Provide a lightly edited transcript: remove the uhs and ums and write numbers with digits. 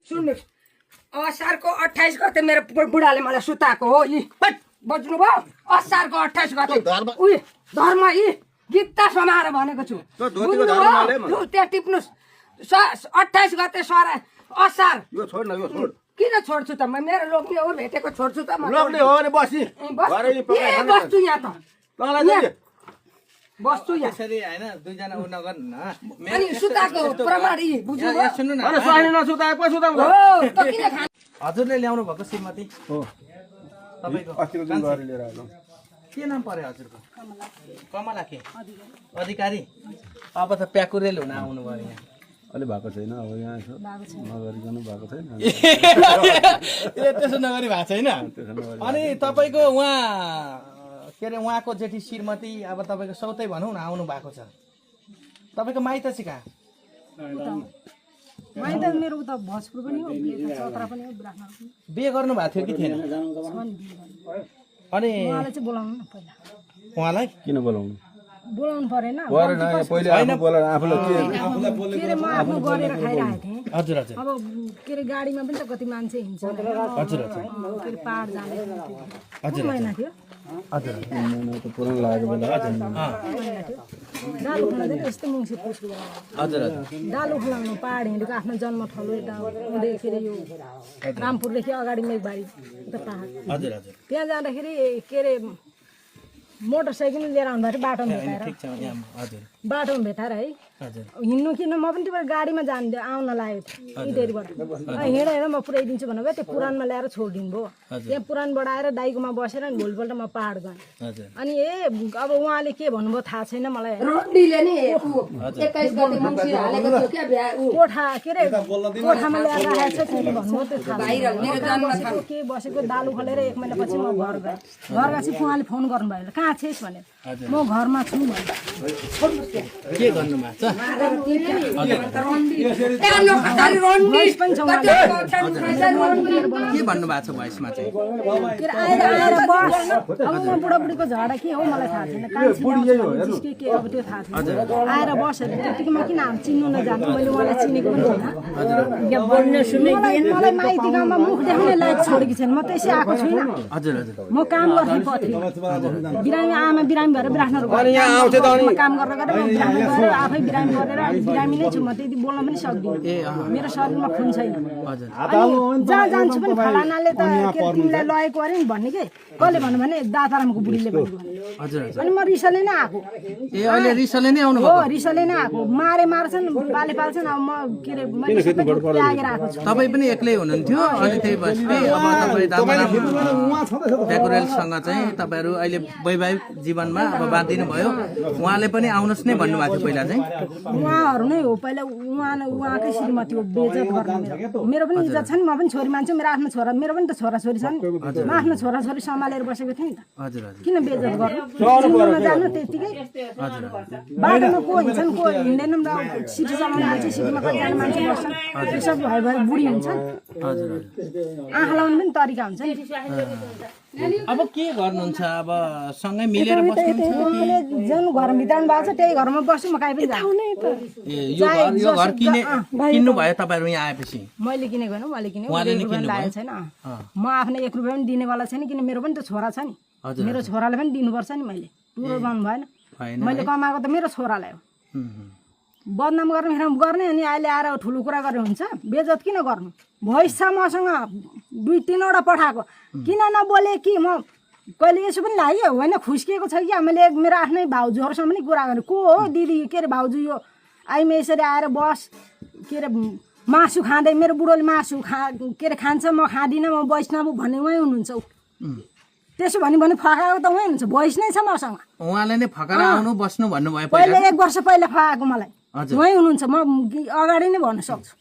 सुन्नुहोस् असारको 28 गते मेरो बुढाले मलाई सुताएको हो यी बज्नुभयो असारको 28 गते उही धर्म यी गीता समाएर भनेको छु लु त्यहाँ टिप्नुहोस् 28 गते सर असार यो छोड न यो छोड किन छोड्छु त म मेरो लोग्ने हो भेटेको छोड्छु त म लोग्ने हो भने बसी बस्छु यहाँ त तँलाई चाहिँ बस्छु यहाँ यसरी हैन दुईजना उ नगर्नु न अनि सुताको प्रमाण यी बुझ्नुभयो सुन्नु न अनि स्वानी नसुताए पो सुताउँछ हो त किन खानु हजुरले ल्याउनु भएको श्रीमती हो तपाईको अस्तिको दिन गरे लिएर आएको के नाम पर्यो हजुरको कमला के अधिकारी अब त प्याकुरेल हुन आउनु भयो यहाँ अलि भएको छैन अब यहाँ यसो नगरिकन भएको छैन ए त्यसो नगरी भएको छैन अनि तपाईको उहाँ के अरे उहाँको जेठी श्रीमती अब तपाईँको सौतै भनौँ न आउनु भएको छ तपाईँको माइत चाहिँ कहाँ माइत मेरो उता भोजपुर पनि हो चतरा पनि हो ब्राह्मण पनि बिहे गर्नु भएको थियो कि थिएन अनि उहाँलाई चाहिँ बोलाउनु न पहिला उहाँलाई किन बोलाउनु बोलाउनु परेन परेन पहिले आफू बोलाएर आफूलाई के अरे म आफ्नो गरेर खाइरहेको थिएँ हजुर हजुर अब के अरे गाडीमा पनि त कति मान्छे हिँड्छ हजुर हजुर के अरे पाहाड जाने हजुर महिना थियो हजुर त पुरानो लागेको बेला महिना थियो डालु खोला चाहिँ यस्तै मङ्सिर पुसको बेला हजुर हजुर डालु खोलामा पाहाड हिँडेको आफ्नो जन्मथलो यता उँधै के अरे यो रामपुरदेखि अगाडि मेघबारी उता पाहाड हजुर हजुर त्यहाँ जाँदाखेरि के अरे मोटरसाइकल लिएर आउँदाखेरि बाटोमा भेटाएर ठिक छ यहाँ हजुर बाटोमा भेटाएर है हजुर हिँड्नु किन म पनि त्यो गाडीमा आउन लागेको थिएँ इटेरीबाट हिँड हिँड म पुऱ्याइदिन्छु भन्नुभयो त्यो पुरानमा ल्याएर छोडिदिनु भयो त्यहाँ पुरानबाट आएर दाइकोमा बसेर अनि भोलिपल्ट म पाहाड गएँ हजुर अनि अब उहाँले के भन्नुभयो थाहा छैन मलाई रोडीले नि 21 गते मङ्सिर हालेको थियो क्या कोठा के अरे कोठामा ल्याएर राखेको छ के भन्नुभयो त्यो थाहा छैन के बसेको दालु खोलेर 1 महिनापछि म घर गएँ घर गएपछि उहाँले फोन गर्नुभयो कहाँ छेस् भनेर म घरमा छु भने के गर्नु भएको छ के भन्नु भएको छ भोइसमा चाहिँ के अरे आएर बस अब म बुढाबुढीको झगडा के हो मलाई थाहा छैन के अब त्यो थाहा छैन आएर बसेर त्यतिकैमा किन हामी चिन्नु नजानु मैले उहाँलाई चिनेको पनि छैन मलाई माइती गाउँमा मुख देखाउने लायक छोडेकी छैन म त्यसै आएको छुइनँ हजुर हजुर म काम गर्ने पत्नी बिरामी आमा बिरामी भएर ब्राह्मण काम गरेर गरेर आफै बिरामी गरेर बिरामी नै छु म त्यति बोल्न पनि सक्दिनँ मेरो शरीरमा खुन छैन अनि जहाँ जान्छु पनि फलानाले त के तिमीलाई लगेको अरे नि भन्ने के कसले भन्नु भने दातारामको बुढीले भनेको हजुर अनि म रिसले नै आएको ए अहिले रिसले नै आउनु हो रिसले नै आएको मार्छन् बाले पाल्छन् अब म के अरे मैले सबै त्यागेर आएको छु तपाईँ पनि एक्लै हुनुहुन्थ्यो अनि त्यही भएपछि अब तपाईँ प्याकुरेलसँग चाहिँ तपाईँहरू अहिले वैवाहिक जीवनमा अब बाँधिनु भयो उहाँले पनि आउनुहोस् नै भन्नुभएको थियो पहिला चाहिँ उहाँहरू नै हो पहिला उहाँकै श्रीमती हो बेइज्जत गर्ने मेरो पनि इज्जत छ नि म पनि छोरी मान्छे मेरो आफ्नो छोरा मेरो पनि त छोराछोरी छ नि म आफ्नो छोराछोरी सम्हालेर बसेको थिएँ नि त हजुर हजुर किन बेइज्जत गर्नु नजानु त्यतिकै बाटोमा को हिँड्छन् को हिँड्दैनन् र सिटी चलाउने मान्छे सिटीमा कतिजना मान्छे बस्छन् त्यो सब भयो भएर बुढी हुन्छन् हजुर आँखा लाउने पनि तरिका हुन्छ नि अब के गर्नुहुन्छ अब सँगै मिलेर बस्नुहुन्छ उहाँले जुन घरमा भित्राउनु भएको छ त्यही घरमा बस्छु म काहीँ पनि जानु यो घर किन्नु भयो तपाईँहरू यहाँ आएपछि मैले किनेको होइन उहाँले किनेको लागेको छैन म आफ्नो 1 रुपियाँ पनि दिनेवाला छैन किन मेरो पनि त छोरा छ नि मेरो छोरालाई पनि दिनुपर्छ नि मैले पुरो गर्नु भएन मैले कमाएको त मेरो छोरालाई हो बदनाम गर्ने अनि अहिले आएर ठुलो कुरा गरेर हुन्छ बेइज्जत किन गर्नु भोइस छ मसँग 2-3 वटा पठाएको किन नबोले कि म कहिले यसो पनि लाग्यो होइन खुस्किएको छ कि मैले मेरो आफ्नै भाउजूहरूसँग पनि कुरा गरेँ को हो दिदी के अरे भाउजू यो आइमे यसरी आएर बस के अरे मासु खाँदै मेरो बुढोले मासु के अरे खान्छ म खाँदिनँ म वैष्णव भन्ने उहाँ हुनुहुन्छ त्यसो भने फकाएको त उहाँ हुनुहुन्छ भोइस नै छ मसँग उहाँले नै फकाएर आउनु बस्नु भन्नुभयो पहिला 1 वर्ष पहिला फकाएको मलाई उहाँ हुनुहुन्छ म अगाडि नै भन्न सक्छु